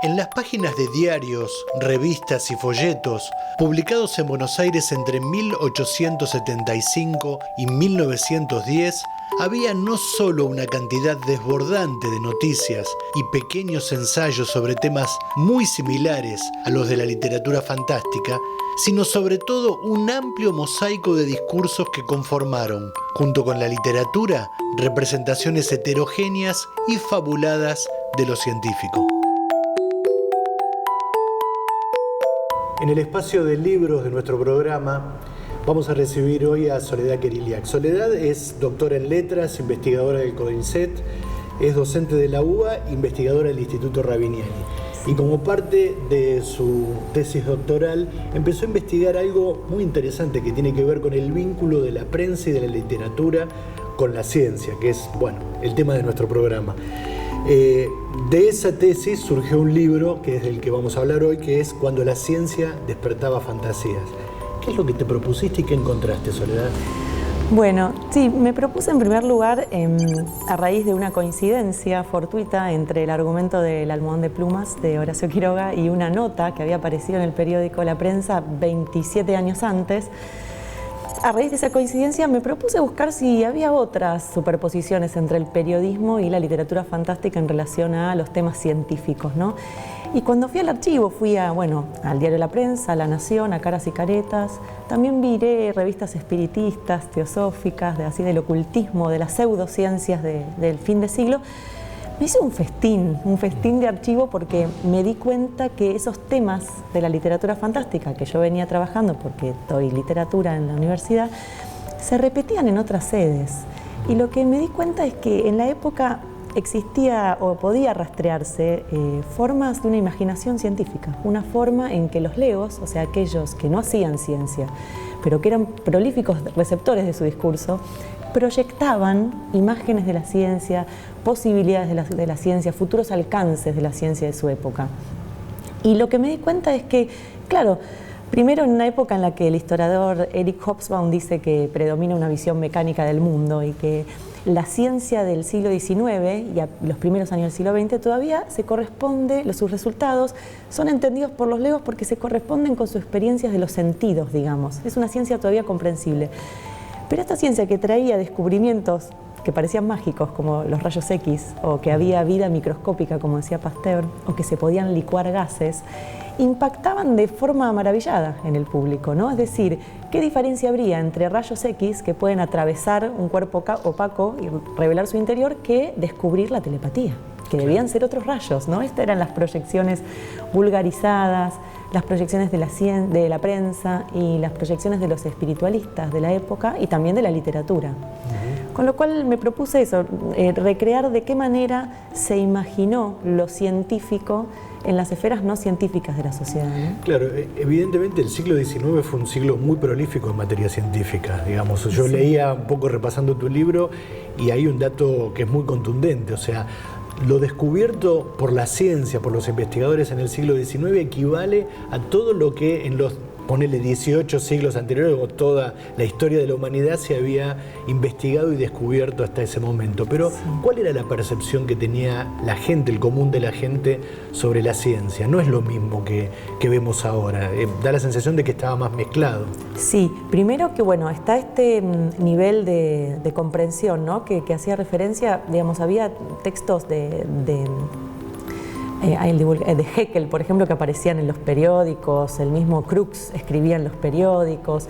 En las páginas de diarios, revistas y folletos, publicados en Buenos Aires entre 1875 y 1910, había no solo una cantidad desbordante de noticias y pequeños ensayos sobre temas muy similares a los de la literatura fantástica, sino sobre todo un amplio mosaico de discursos que conformaron, junto con la literatura, representaciones heterogéneas y fabuladas de lo científico. En el espacio de libros de nuestro programa vamos a recibir hoy a Soledad Keriliak. Soledad es doctora en letras, investigadora del CONICET, es docente de la UBA, investigadora del Instituto Rabiniani. Y como parte de su tesis doctoral empezó a investigar algo muy interesante que tiene que ver con el vínculo de la prensa y de la literatura con la ciencia, que es, bueno, el tema de nuestro programa. De esa tesis surgió un libro que es del que vamos a hablar hoy, que es Cuando la ciencia despertaba fantasías. ¿Qué es lo que te propusiste y qué encontraste, Soledad? Bueno, sí, me propuse en primer lugar, a raíz de una coincidencia fortuita entre el argumento del almohadón de plumas de Horacio Quiroga y una nota que había aparecido en el periódico La Prensa 27 años antes. A raíz de esa coincidencia me propuse buscar si había otras superposiciones entre el periodismo y la literatura fantástica en relación a los temas científicos, ¿no? Y cuando fui al archivo, fui al diario La Prensa, a La Nación, a Caras y Caretas. También miré revistas espiritistas, teosóficas, del ocultismo, de las pseudociencias del fin de siglo. Me hice un festín de archivo porque me di cuenta que esos temas de la literatura fantástica que yo venía trabajando, porque doy literatura en la universidad, se repetían en otras sedes. Y lo que me di cuenta es que en la época existía o podía rastrearse formas de una imaginación científica, una forma en que los legos, o sea, aquellos que no hacían ciencia, pero que eran prolíficos receptores de su discurso, proyectaban imágenes de la ciencia, posibilidades de la ciencia, futuros alcances de la ciencia de su época. Y lo que me di cuenta es que, claro, primero en una época en la que el historiador Eric Hobsbawm dice que predomina una visión mecánica del mundo y que la ciencia del siglo XIX y a los primeros años del siglo XX todavía se corresponde, sus resultados son entendidos por los legos porque se corresponden con sus experiencias de los sentidos, digamos. Es una ciencia todavía comprensible. Pero esta ciencia que traía descubrimientos que parecían mágicos, como los rayos X, o que había vida microscópica, como decía Pasteur, o que se podían licuar gases, impactaban de forma maravillada en el público, ¿no? Es decir, ¿qué diferencia habría entre rayos X que pueden atravesar un cuerpo opaco y revelar su interior que descubrir la telepatía? Que debían ser otros rayos, ¿no? Estas eran las proyecciones vulgarizadas, las proyecciones de la prensa y las proyecciones de los espiritualistas de la época y también de la literatura. Con lo cual me propuse eso, recrear de qué manera se imaginó lo científico en las esferas no científicas de la sociedad, ¿no? Claro, evidentemente el siglo XIX fue un siglo muy prolífico en materia científica, digamos. Yo leía un poco repasando tu libro y hay un dato que es muy contundente, o sea, lo descubierto por la ciencia, por los investigadores en el siglo XIX equivale a todo lo que en los, ponele 18 siglos anteriores o toda la historia de la humanidad se había investigado y descubierto hasta ese momento. Pero, ¿cuál era la percepción que tenía la gente, el común de la gente, sobre la ciencia? No es lo mismo que vemos ahora. Da la sensación de que estaba más mezclado. Sí, primero que está este nivel de comprensión, ¿no? que hacía referencia, digamos, había textos de Haeckel, por ejemplo, que aparecían en los periódicos, el mismo Crookes escribía en los periódicos,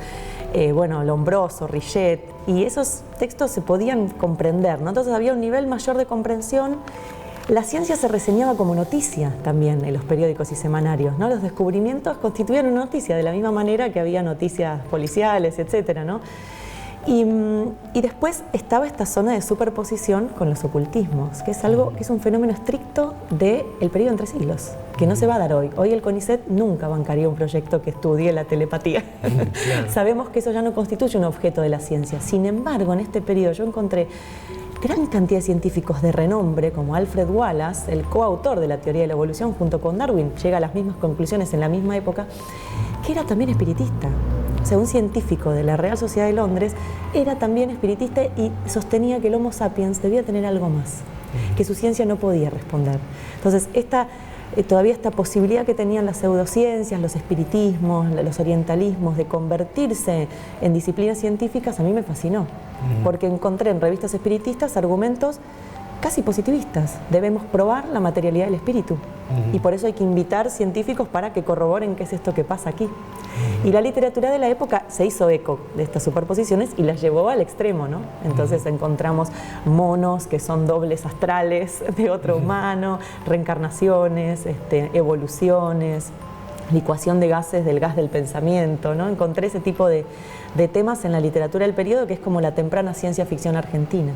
Lombroso, Richet, y esos textos se podían comprender, ¿no? Entonces había un nivel mayor de comprensión. La ciencia se reseñaba como noticia también en los periódicos y semanarios, ¿no? Los descubrimientos constituían una noticia, de la misma manera que había noticias policiales, etcétera, ¿no? Y después estaba esta zona de superposición con los ocultismos, que es algo que es un fenómeno estricto del periodo entre siglos, que no se va a dar hoy. Hoy el CONICET nunca bancaría un proyecto que estudie la telepatía. Claro. Sabemos que eso ya no constituye un objeto de la ciencia. Sin embargo, en este periodo yo encontré gran cantidad de científicos de renombre, como Alfred Wallace, el coautor de la teoría de la evolución junto con Darwin, llega a las mismas conclusiones en la misma época, que era también espiritista. O sea, un científico de la Real Sociedad de Londres era también espiritista y sostenía que el Homo sapiens debía tener algo más, que su ciencia no podía responder. Entonces, esta todavía esta posibilidad que tenían las pseudociencias, los espiritismos, los orientalismos, de convertirse en disciplinas científicas, a mí me fascinó, porque encontré en revistas espiritistas argumentos casi positivistas. Debemos probar la materialidad del espíritu y por eso hay que invitar científicos para que corroboren qué es esto que pasa aquí. Y la literatura de la época se hizo eco de estas superposiciones y las llevó al extremo, ¿no? Entonces encontramos monos que son dobles astrales de otro humano, reencarnaciones, evoluciones, licuación de gases del gas del pensamiento, ¿no? Encontré ese tipo de temas en la literatura del periodo, que es como la temprana ciencia ficción argentina.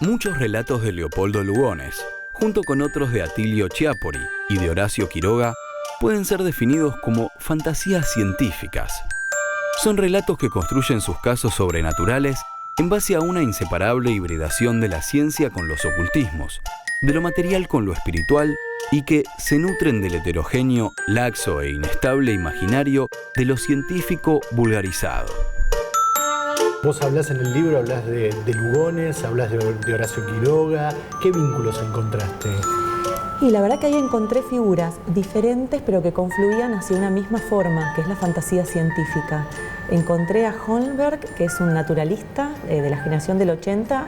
Muchos relatos de Leopoldo Lugones, junto con otros de Atilio Chiappori y de Horacio Quiroga, pueden ser definidos como fantasías científicas. Son relatos que construyen sus casos sobrenaturales en base a una inseparable hibridación de la ciencia con los ocultismos, de lo material con lo espiritual, y que se nutren del heterogéneo, laxo e inestable imaginario de lo científico vulgarizado. Vos hablás en el libro, hablás de Lugones, hablás de Horacio Quiroga. ¿Qué vínculos encontraste? Y la verdad que ahí encontré figuras diferentes, pero que confluían hacia una misma forma, que es la fantasía científica. Encontré a Holmberg, que es un naturalista de la generación del 80,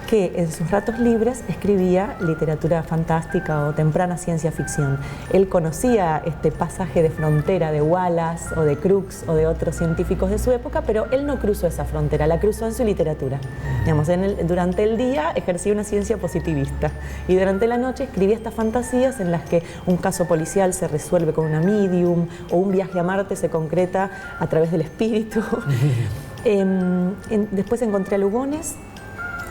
que en sus ratos libres escribía literatura fantástica o temprana ciencia ficción. Él conocía este pasaje de frontera de Wallace o de Crookes o de otros científicos de su época, pero él no cruzó esa frontera, la cruzó en su literatura. Digamos, durante el día ejercía una ciencia positivista y durante la noche escribía estas fantasías en las que un caso policial se resuelve con una medium o un viaje a Marte se concreta a través del espíritu. Después encontré a Lugones,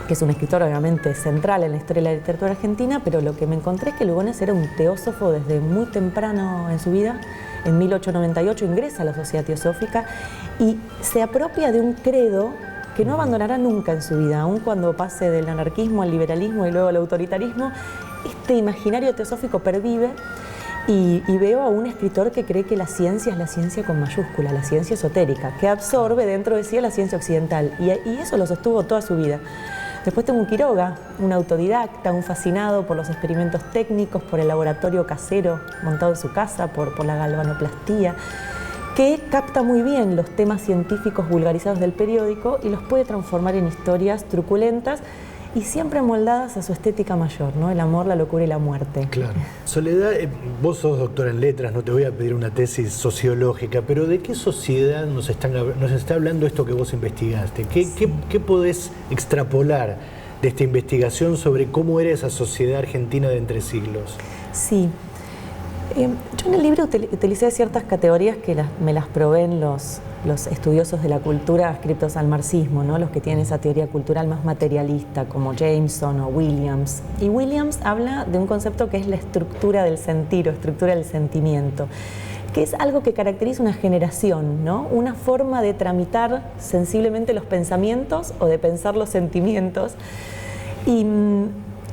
que es un escritor obviamente central en la historia de la literatura argentina, pero lo que me encontré es que Lugones era un teósofo desde muy temprano en su vida. En 1898 ingresa a la Sociedad Teosófica y se apropia de un credo que no abandonará nunca en su vida, aun cuando pase del anarquismo al liberalismo y luego al autoritarismo. Este imaginario teosófico pervive y veo a un escritor que cree que la ciencia es la ciencia con mayúscula, la ciencia esotérica, que absorbe dentro de sí a la ciencia occidental y eso lo sostuvo toda su vida. Después tengo un Quiroga, un autodidacta, un fascinado por los experimentos técnicos, por el laboratorio casero montado en su casa, por la galvanoplastía, que capta muy bien los temas científicos vulgarizados del periódico y los puede transformar en historias truculentas y siempre moldadas a su estética mayor, ¿no? El amor, la locura y la muerte. Claro. Soledad, vos sos doctora en letras, no te voy a pedir una tesis sociológica, pero ¿de qué sociedad nos está hablando esto que vos investigaste? ¿Qué podés extrapolar de esta investigación sobre cómo era esa sociedad argentina de entre siglos? Sí. Yo en el libro utilicé ciertas categorías que me las probé en los estudiosos de la cultura adscriptos al marxismo, ¿no? Los que tienen esa teoría cultural más materialista, como Jameson o Williams. Y Williams habla de un concepto que es la estructura del sentir o estructura del sentimiento, que es algo que caracteriza una generación, ¿no? Una forma de tramitar sensiblemente los pensamientos o de pensar los sentimientos. Y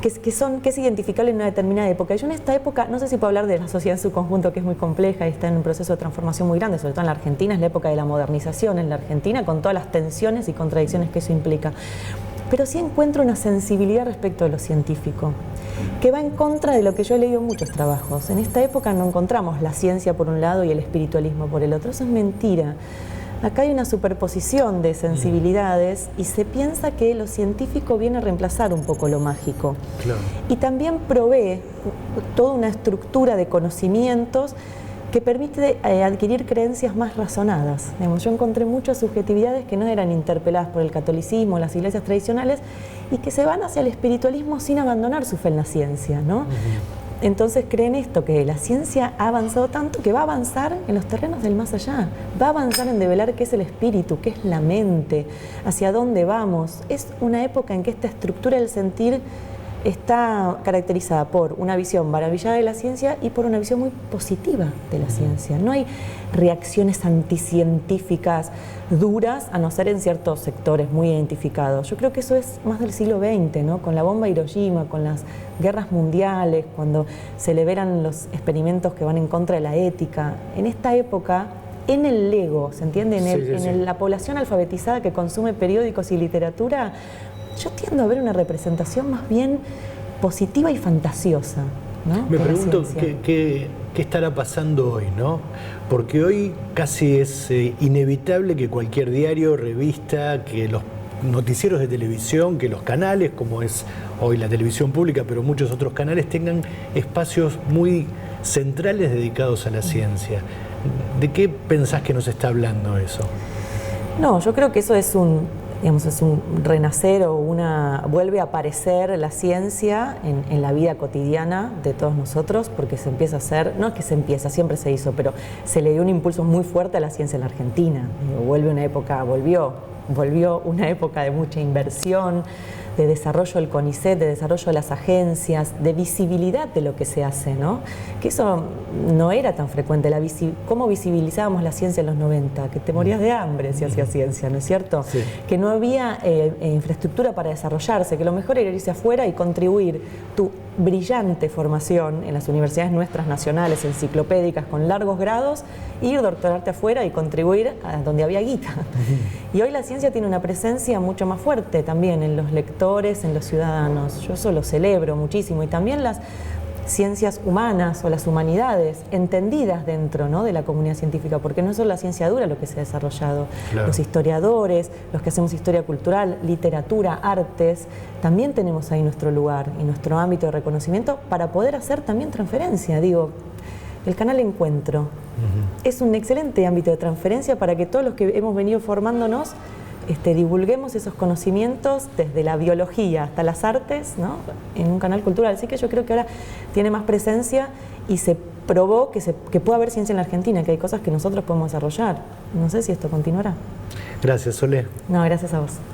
que es identificable en una determinada época. Yo en esta época, no sé si puedo hablar de la sociedad en su conjunto, que es muy compleja y está en un proceso de transformación muy grande, sobre todo en la Argentina, es la época de la modernización en la Argentina, con todas las tensiones y contradicciones que eso implica. Pero sí encuentro una sensibilidad respecto de lo científico, que va en contra de lo que yo he leído en muchos trabajos. En esta época no encontramos la ciencia por un lado y el espiritualismo por el otro. Eso es mentira. Acá hay una superposición de sensibilidades y se piensa que lo científico viene a reemplazar un poco lo mágico. Claro. Y también provee toda una estructura de conocimientos que permite adquirir creencias más razonadas. Yo encontré muchas subjetividades que no eran interpeladas por el catolicismo, las iglesias tradicionales, y que se van hacia el espiritualismo sin abandonar su fe en la ciencia, ¿no? Entonces creen esto, que la ciencia ha avanzado tanto que va a avanzar en los terrenos del más allá, va a avanzar en develar qué es el espíritu, qué es la mente, hacia dónde vamos. Es una época en que esta estructura del sentir está caracterizada por una visión maravillada de la ciencia y por una visión muy positiva de la ciencia. No hay reacciones anticientíficas duras, a no ser en ciertos sectores muy identificados. Yo creo que eso es más del siglo XX, ¿no? Con la bomba Hiroshima, con las guerras mundiales, cuando se liberan los experimentos que van en contra de la ética. En esta época, en el ego, ¿se entiende? En la población alfabetizada que consume periódicos y literatura, yo tiendo a ver una representación más bien positiva y fantasiosa, ¿no? Me de la pregunto ciencia. qué estará pasando hoy, ¿no? Porque hoy casi es inevitable que cualquier diario, revista, que los noticieros de televisión, que los canales, como es hoy la televisión pública, pero muchos otros canales, tengan espacios muy centrales dedicados a la ciencia. ¿De qué pensás que nos está hablando eso? No, yo creo que eso es un renacer o vuelve a aparecer la ciencia en la vida cotidiana de todos nosotros, porque se empieza a hacer, no es que se empieza, siempre se hizo, pero se le dio un impulso muy fuerte a la ciencia en la Argentina. Volvió una época de mucha inversión, de desarrollo del CONICET, de desarrollo de las agencias, de visibilidad de lo que se hace, ¿no? Que eso no era tan frecuente. ¿Cómo visibilizábamos la ciencia en los 90? Que te morías de hambre si hacías ciencia, ¿no es cierto? Sí. Que no había infraestructura para desarrollarse, que lo mejor era irse afuera y contribuir tu brillante formación en las universidades nuestras nacionales, enciclopédicas, con largos grados, ir doctorarte afuera y contribuir a donde había guita. Y hoy la ciencia tiene una presencia mucho más fuerte también en los lectores, en los ciudadanos. Yo eso lo celebro muchísimo. Y también las ciencias humanas o las humanidades entendidas dentro, ¿no?, de la comunidad científica, porque no es solo la ciencia dura lo que se ha desarrollado. Claro. Los historiadores, los que hacemos historia cultural, literatura, artes, también tenemos ahí nuestro lugar y nuestro ámbito de reconocimiento para poder hacer también transferencia. Digo, el canal Encuentro es un excelente ámbito de transferencia para que todos los que hemos venido formándonos divulguemos esos conocimientos desde la biología hasta las artes, ¿no?, en un canal cultural. Así que yo creo que ahora tiene más presencia y se probó que puede haber ciencia en la Argentina, que hay cosas que nosotros podemos desarrollar. No sé si esto continuará. Gracias, Solé. No, gracias a vos.